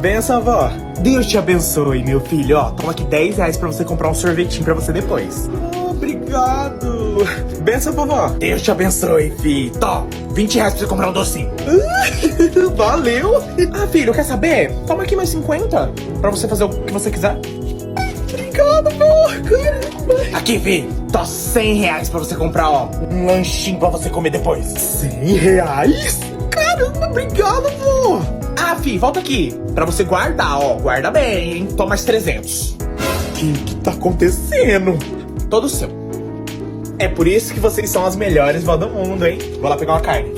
Benção, avó. Deus te abençoe, meu filho. Ó, toma aqui R$10 pra você comprar um sorvetinho pra você depois. Obrigado. Benção, vovó. Deus te abençoe, filho. Tó, R$20 pra você comprar um docinho. Valeu. Ah, filho, quer saber? Toma aqui mais 50 pra você fazer o que você quiser. Obrigado, vô. Caramba. Aqui, filho. Tô R$100 pra você comprar, ó, um lanchinho pra você comer depois. R$100? Caramba, obrigado, vô. Ah, fi, volta aqui. Pra você guardar, ó. Guarda bem, hein? Toma mais 300. O que tá acontecendo? Todo seu. É por isso que vocês são as melhores vó do mundo, hein? Vou lá pegar uma carne.